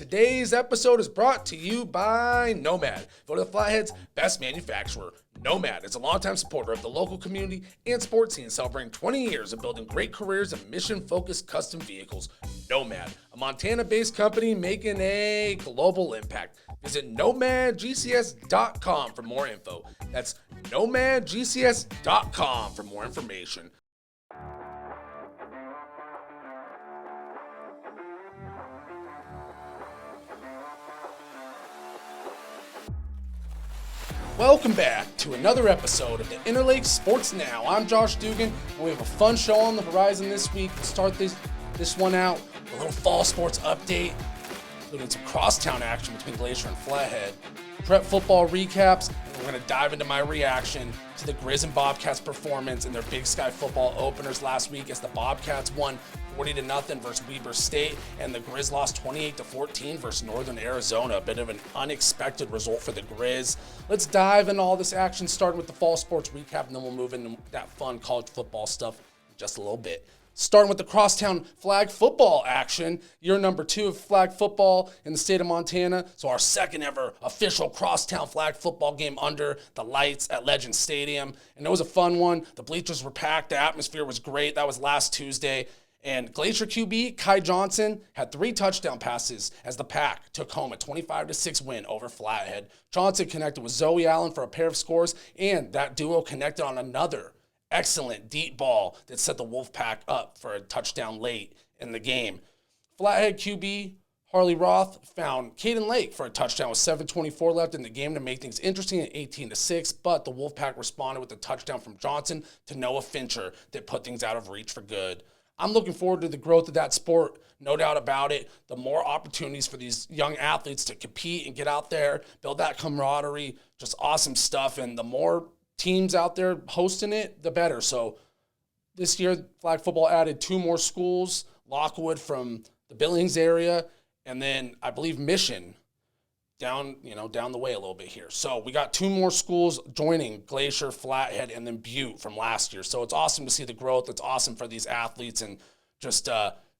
Today's episode is brought to you by Nomad, voted the Flathead's best manufacturer. Nomad is a longtime supporter of the local community and sports scene, celebrating 20 years of building great careers in mission-focused custom vehicles. Nomad, a Montana-based company making a global impact. Visit nomadgcs.com for more info. That's nomadgcs.com for more information. Welcome back to another episode of the Interlake Sports Now. I'm Josh Dugan, and we have a fun show on the horizon this week. We'll start this one out with a little fall sports update, including some crosstown action between Glacier and Flathead, Prep Football recaps, and we're going to dive into my reaction to the Griz and Bobcats performance in their Big Sky football openers last week as the Bobcats won 40-0 versus Weber State, and the Griz lost 28-14 versus Northern Arizona. A bit of an unexpected result for the Griz. Let's dive into all this action, starting with the fall sports recap, and then we'll move into that fun college football stuff in just a little bit. Starting with the crosstown flag football action, year number 2 of flag football in the state of Montana. So our second ever official crosstown flag football game under the lights at Legend Stadium. And it was a fun one. The bleachers were packed. The atmosphere was great. That was last Tuesday. And Glacier QB Kai Johnson had 3 touchdown passes as the Pack took home a 25-6 win over Flathead. Johnson connected with Zoe Allen for a pair of scores, and that duo connected on another excellent deep ball that set the Wolfpack up for a touchdown late in the game. Flathead QB Harley Roth found Caden Lake for a touchdown with 7:24 left in the game to make things interesting at 18-6, but the Wolfpack responded with a touchdown from Johnson to Noah Fincher that put things out of reach for good. I'm looking forward to the growth of that sport, no doubt about it. The more opportunities for these young athletes to compete and get out there, build that camaraderie, just awesome stuff. And the more teams out there hosting it, the better. So this year, flag football added 2 more schools, Lockwood from the Billings area, and then I believe Mission down the way a little bit here. So we got 2 more schools joining Glacier, Flathead, and then Butte from last year. So it's awesome to see the growth. It's awesome for these athletes, and just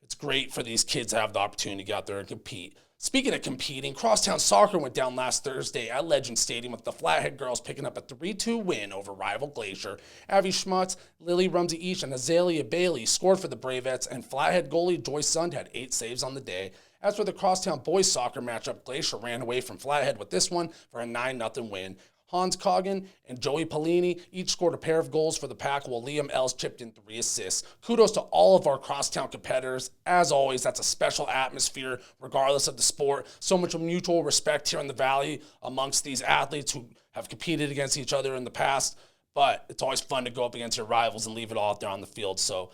it's great for these kids to have the opportunity to get out there and compete. Speaking of competing, crosstown soccer went down last Thursday at Legend Stadium with the Flathead girls picking up a 3-2 win over rival Glacier. Avi Schmutz, Lily Rumsey-Each, and Azalea Bailey scored for the Bravettes, and Flathead goalie Joyce Sund had 8 saves on the day. As for the crosstown boys soccer matchup, Glacier ran away from Flathead with this one for a 9-0 win. Hans Coggin and Joey Pellini each scored a pair of goals for the Pack, while Liam Els chipped in 3 assists. Kudos to all of our crosstown competitors. As always, that's a special atmosphere, regardless of the sport. So much mutual respect here in the Valley amongst these athletes who have competed against each other in the past. But it's always fun to go up against your rivals and leave it all out there on the field. So,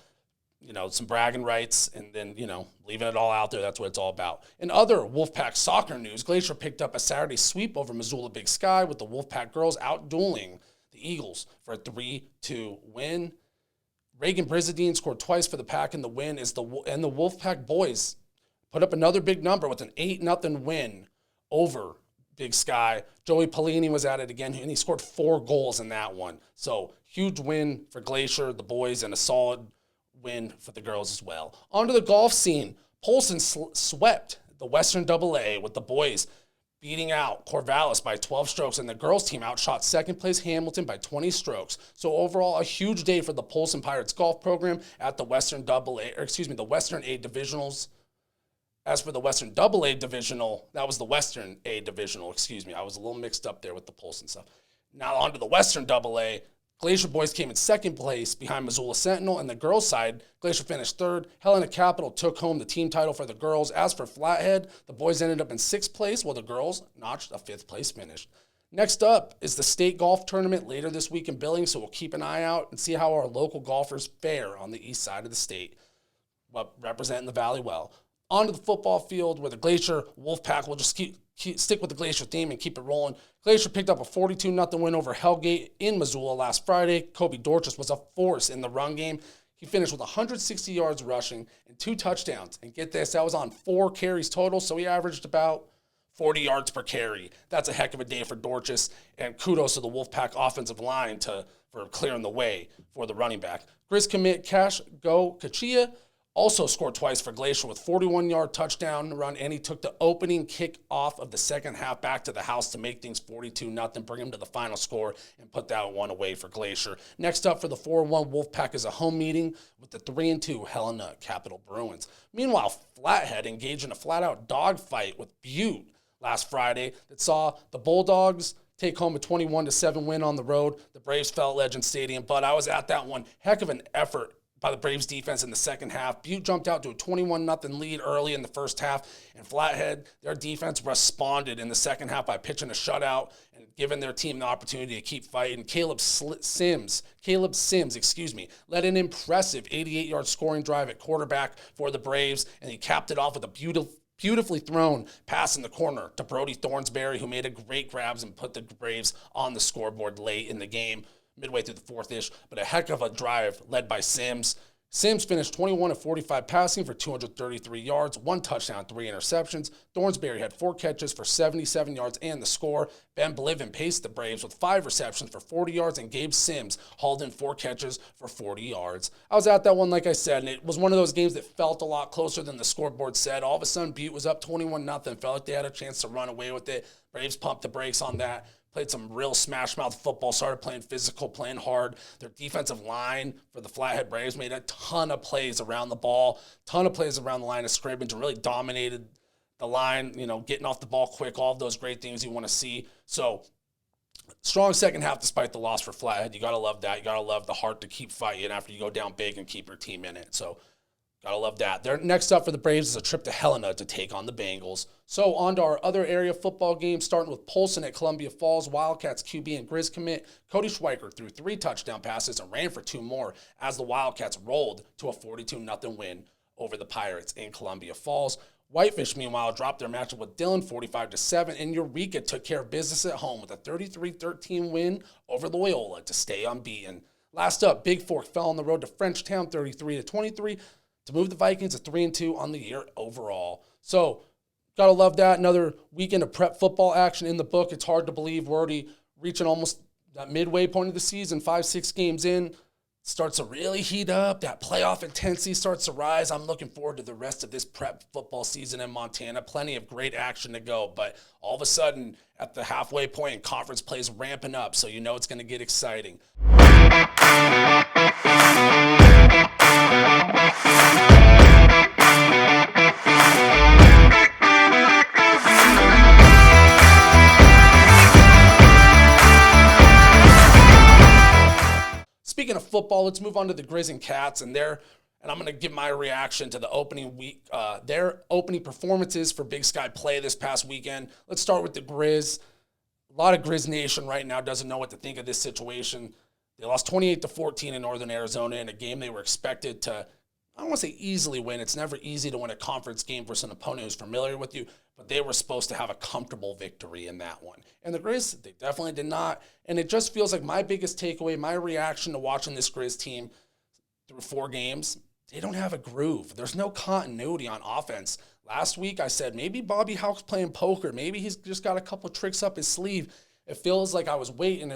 some bragging rights, and then, leaving it all out there. That's what it's all about. In other Wolfpack soccer news, Glacier picked up a Saturday sweep over Missoula Big Sky, with the Wolfpack girls out-dueling the Eagles for a 3-2 win. Reagan Brizadine scored twice for the Pack in the win, and the Wolfpack boys put up another big number with an 8-0 win over Big Sky. Joey Pellini was at it again, and he scored 4 goals in that one. So, huge win for Glacier, the boys, and a solid win for the girls as well. On to the golf scene. Polson swept the Western AA, with the boys beating out Corvallis by 12 strokes, and the girls team outshot second place Hamilton by 20 strokes. So overall, a huge day for the Polson Pirates golf program at the Western the Western A Divisionals. As for the Western AA Divisional, that was the Western A Divisional, I was a little mixed up there with the Polson stuff. Now on to the Western AA. Glacier boys came in second place behind Missoula Sentinel, and the girls' side, Glacier finished third. Helena Capital took home the team title for the girls. As for Flathead, the boys ended up in 6th place, while the girls notched a 5th place finish. Next up is the state golf tournament later this week in Billings, so we'll keep an eye out and see how our local golfers fare on the east side of the state, representing the Valley well. Onto the football field, where the Glacier Wolfpack will just stick with the Glacier theme and keep it rolling. Glacier picked up a 42-0 win over Hellgate in Missoula last Friday. Kobe Dorchus was a force in the run game. He finished with 160 yards rushing and 2 touchdowns. And get this, that was on 4 carries total, so he averaged about 40 yards per carry. That's a heck of a day for Dorchus, and kudos to the Wolfpack offensive line for clearing the way for the running back. Griz commit Cash Go Kachia also scored twice for Glacier with 41-yard touchdown run, and he took the opening kick off of the second half back to the house to make things 42-0, bring him to the final score, and put that one away for Glacier. Next up for the 4-1 Wolfpack is a home meeting with the 3-2 Helena Capital Bruins. Meanwhile, Flathead engaged in a flat-out dogfight with Butte last Friday that saw the Bulldogs take home a 21-7 win on the road. The Braves fell at Legend Stadium, but I was at that one. Heck of an effort by the Braves defense in the second half. Butte jumped out to a 21-0 lead early in the first half, and Flathead, their defense responded in the second half by pitching a shutout and giving their team the opportunity to keep fighting. Caleb Sims, led an impressive 88-yard scoring drive at quarterback for the Braves, and he capped it off with a beautifully thrown pass in the corner to Brody Thornsberry, who made a great grabs and put the Braves on the scoreboard late in the game, midway through the fourth-ish, but a heck of a drive led by Sims. Sims finished 21 of 45 passing for 233 yards, 1 touchdown, 3 interceptions. Thornsberry had 4 catches for 77 yards and the score. Ben Bliven paced the Braves with 5 receptions for 40 yards, and Gabe Sims hauled in 4 catches for 40 yards. I was at that one, like I said, and it was one of those games that felt a lot closer than the scoreboard said. All of a sudden, Butte was up 21-0, felt like they had a chance to run away with it. Braves pumped the brakes on that. Played some real smash-mouth football, started playing physical, playing hard. Their defensive line for the Flathead Braves made a ton of plays around the ball, ton of plays around the line of scrimmage, and really dominated the line, getting off the ball quick, all of those great things you want to see. So, strong second half despite the loss for Flathead. You got to love that. You got to love the heart to keep fighting after you go down big and keep your team in it. So, gotta love that. Next up for the Braves is a trip to Helena to take on the Bengals. So on to our other area football games, starting with Polson at Columbia Falls. Wildcats QB and Griz commit Cody Schweiker threw 3 touchdown passes and ran for 2 more as the Wildcats rolled to a 42-0 win over the Pirates in Columbia Falls. Whitefish, meanwhile, dropped their matchup with Dillon 45-7, and Eureka took care of business at home with a 33-13 win over Loyola to stay unbeaten. Last up, Big Fork fell on the road to Frenchtown 33-23. to move the Vikings to 3-2 on the year overall. So, gotta love that. Another weekend of prep football action in the book. It's hard to believe we're already reaching almost that midway point of the season, 5-6 games in. Starts to really heat up. That playoff intensity starts to rise. I'm looking forward to the rest of this prep football season in Montana. Plenty of great action to go, but all of a sudden, at the halfway point, conference plays ramping up, so you know it's going to get exciting. Speaking of football, let's move on to the Griz and Cats, and I'm going to give my reaction to the opening week, their opening performances for Big Sky play this past weekend. Let's start with the Griz. A lot of Griz Nation right now doesn't know what to think of this situation. They lost 28-14 in Northern Arizona in a game they were expected to, I don't want to say easily win. It's never easy to win a conference game versus an opponent who's familiar with you, but they were supposed to have a comfortable victory in that one. And the Griz, they definitely did not. And it just feels like my biggest takeaway, my reaction to watching this Griz team through 4 games, they don't have a groove. There's no continuity on offense. Last week I said maybe Bobby Houck's playing poker. Maybe he's just got a couple tricks up his sleeve. It feels like I was waiting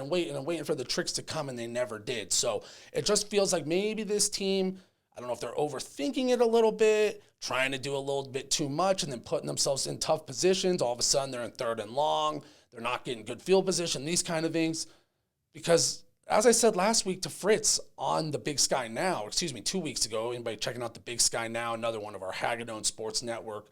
for the tricks to come, and they never did. So it just feels like maybe this team, I don't know if they're overthinking it a little bit, trying to do a little bit too much and then putting themselves in tough positions. All of a sudden they're in 3rd and long. They're not getting good field position, these kind of things. Because as I said last week to Fritz on the Big Sky Now, 2 weeks ago, anybody checking out the Big Sky Now, another one of our Hagadone Sports Network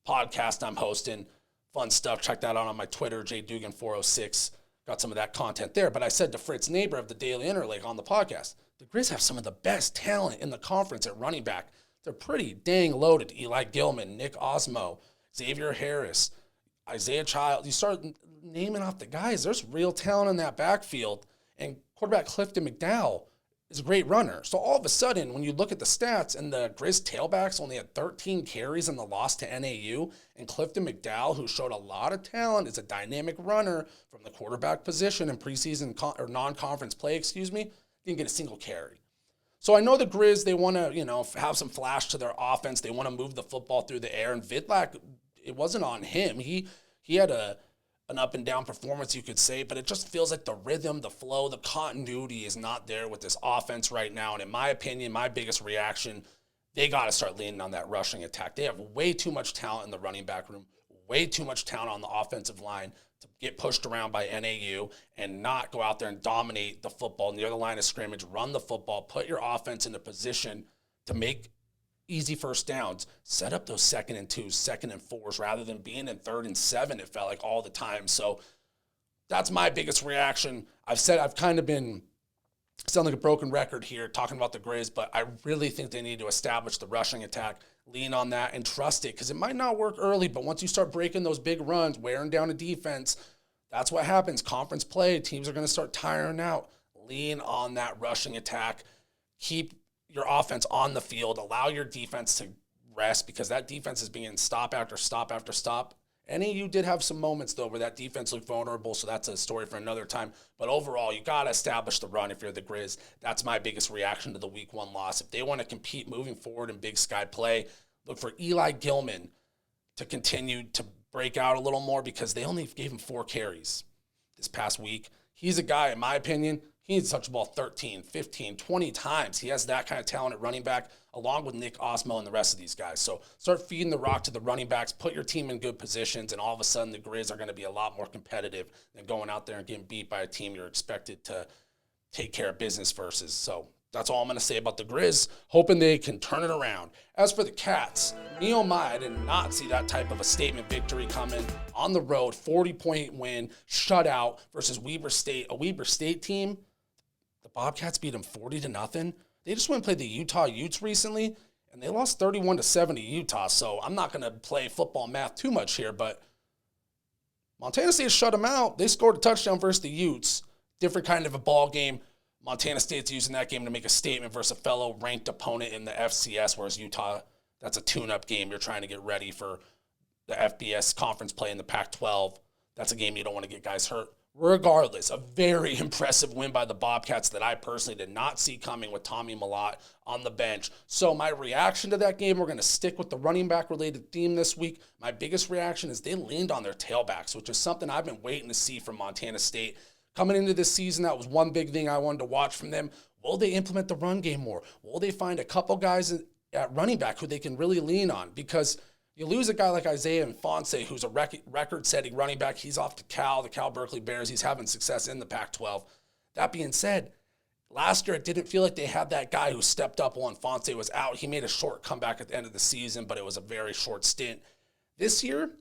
podcast I'm hosting. Fun stuff. Check that out on my Twitter, jdugan406. Got some of that content there. But I said to Fritz, neighbor of the Daily Interlake on the podcast, the Griz have some of the best talent in the conference at running back. They're pretty dang loaded. Eli Gilman, Nick Osmo, Xavier Harris, Isaiah Child. You start naming off the guys. There's real talent in that backfield. And quarterback Clifton McDowell is a great runner. So all of a sudden, when you look at the stats, and the Griz tailbacks only had 13 carries in the loss to NAU, and Clifton McDowell, who showed a lot of talent, is a dynamic runner from the quarterback position in preseason or non-conference play, didn't get a single carry. So I know the Griz, they want to, have some flash to their offense. They want to move the football through the air. And Vidlak, it wasn't on him. He had an up and down performance, you could say, but it just feels like the rhythm, the flow, the continuity is not there with this offense right now. And in my opinion, my biggest reaction they got to start leaning on that rushing attack. They have way too much talent in the running back room, way too much talent on the offensive line to get pushed around by NAU and not go out there and dominate the football near the line of scrimmage, run the football, put your offense in a position to make easy first downs, set up those 2nd and 2s, 2nd and 4s, rather than being in 3rd and 7, it felt like all the time. So that's my biggest reaction. I've kind of been sound like a broken record here talking about the Griz, but I really think they need to establish the rushing attack, lean on that, and trust it, because it might not work early, but once you start breaking those big runs, wearing down a defense, that's what happens. Conference play, teams are going to start tiring out. Lean on that rushing attack. Keep your offense on the field. Allow your defense to rest, because that defense is being stop after stop after stop. NAU did have some moments, though, where that defense looked vulnerable, so that's a story for another time. But overall, you got to establish the run if you're the Griz. That's my biggest reaction to the Week 1 loss. If they want to compete moving forward in Big Sky play, look for Eli Gilman to continue to break out a little more, because they only gave him 4 carries this past week. He's a guy, in my opinion, he needs to touch the ball 13, 15, 20 times. He has that kind of talent at running back, along with Nick Osmo and the rest of these guys. So start feeding the rock to the running backs, put your team in good positions, and all of a sudden the Griz are going to be a lot more competitive than going out there and getting beat by a team you're expected to take care of business versus. So that's all I'm going to say about the Griz, hoping they can turn it around. As for the Cats, I did not see that type of a statement victory coming on the road, 40-point win, shutout versus Weber State, a Weber State team. The Bobcats beat them 40-0. They just went and played the Utah Utes recently, and they lost 31-7 to Utah. So I'm not going to play football math too much here, but Montana State shut them out. They scored a touchdown versus the Utes. Different kind of a ball game. Montana State's using that game to make a statement versus a fellow ranked opponent in the FCS, whereas Utah, that's a tune-up game. You're trying to get ready for the FBS conference play in the Pac-12. That's a game you don't want to get guys hurt. Regardless, a very impressive win by the Bobcats that I personally did not see coming with Tommy Malott on the bench. So my reaction to that game, we're going to stick with the running back related theme this week. My biggest reaction is they leaned on their tailbacks, which is something I've been waiting to see from Montana State. Coming into this season, that was one big thing I wanted to watch from them. Will they implement the run game more? Will they find a couple guys at running back who they can really lean on? Because you lose a guy like Isaiah Fonse, who's a record-setting running back. He's off to the Cal Berkeley Bears. He's having success in the Pac-12. That being said, last year it didn't feel like they had that guy who stepped up when Fonse was out. He made a short comeback at the end of the season, but it was a very short stint. This year,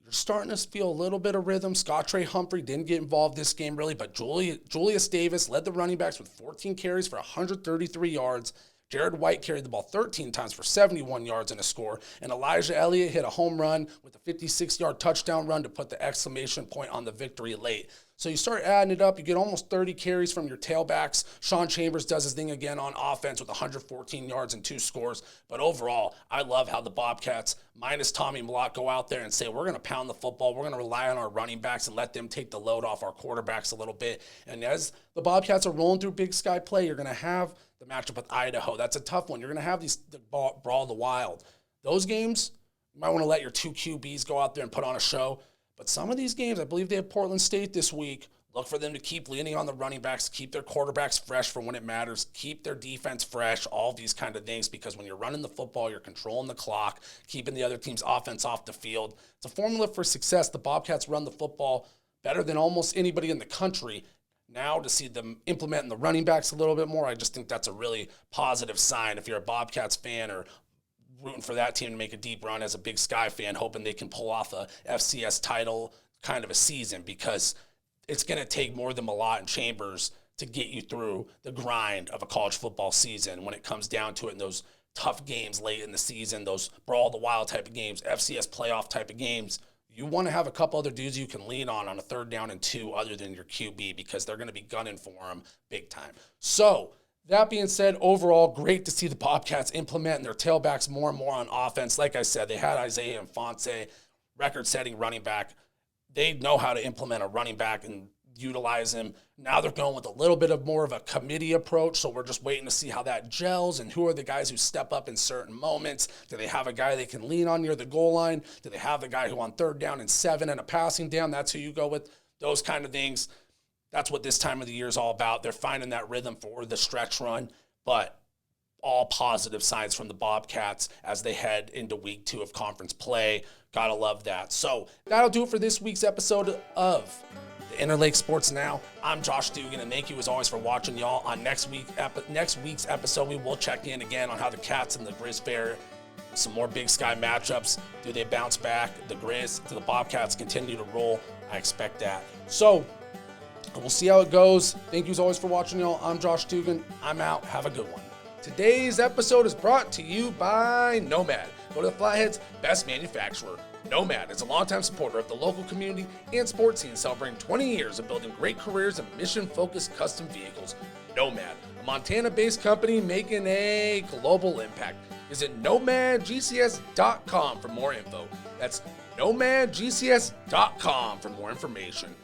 you're starting to feel a little bit of rhythm. Scott Trey Humphrey didn't get involved this game really, but Julius Davis led the running backs with 14 carries for 133 yards. Jared White carried the ball 13 times for 71 yards and a score, and Elijah Elliott hit a home run with a 56-yard touchdown run to put the exclamation point on the victory late. So you start adding it up, you get almost 30 carries from your tailbacks. Sean Chambers does his thing again on offense with 114 yards and 2 scores. But overall, I love how the Bobcats, minus Tommy Malott, go out there and say, we're going to pound the football, we're going to rely on our running backs and let them take the load off our quarterbacks a little bit. And as the Bobcats are rolling through Big Sky play, you're going to have the matchup with Idaho. That's a tough one. You're going to have the Brawl of the Wild. Those games, you might want to let your 2 QBs go out there and put on a show. But some of these games, I believe they have Portland State this week. Look for them to keep leaning on the running backs, keep their quarterbacks fresh for when it matters, keep their defense fresh, all these kind of things, because when you're running the football, you're controlling the clock, keeping the other team's offense off the field. It's a formula for success. The Bobcats run the football better than almost anybody in the country. Now to see them implementing the running backs a little bit more, I just think that's a really positive sign. If you're a Bobcats fan or rooting for that team to make a deep run as a Big Sky fan, hoping they can pull off a FCS title kind of a season, because it's going to take more than Malott and Chambers to get you through the grind of a college football season when it comes down to it in those tough games late in the season, those Brawl of the Wild type of games, FCS playoff type of games. You want to have a couple other dudes you can lean on a 3rd down and 2 other than your QB, because they're going to be gunning for them big time. So that being said, overall, great to see the Bobcats implementing their tailbacks more and more on offense. Like I said, they had Isaiah Fonse, record-setting running back. They know how to implement a running back and utilize him. Now they're going with a little bit of more of a committee approach, so we're just waiting to see how that gels and who are the guys who step up in certain moments. Do they have a guy they can lean on near the goal line? Do they have the guy who on 3rd down and 7 and a passing down, that's who you go with? Those kind of things. That's what this time of the year is all about. They're finding that rhythm for the stretch run. But all positive signs from the Bobcats as they head into week 2 of conference play. Gotta love that. So that'll do it for this week's episode of the Interlake Sports Now. I'm Josh Dugan, and thank you as always for watching, y'all. On next week's episode, we will check in again on how the Cats and the Griz fare. Some more Big Sky matchups. Do they bounce back? The Griz to the Bobcats continue to roll. I expect that. So we'll see how it goes. Thank you as always for watching, y'all. I'm Josh Dugan. I'm out. Have a good one. Today's episode is brought to you by Nomad. Go to the Flathead's best manufacturer. Nomad is a longtime supporter of the local community and sports scene, celebrating 20 years of building great careers in mission-focused custom vehicles. Nomad, a Montana-based company making a global impact. Visit nomadgcs.com for more info. That's nomadgcs.com for more information.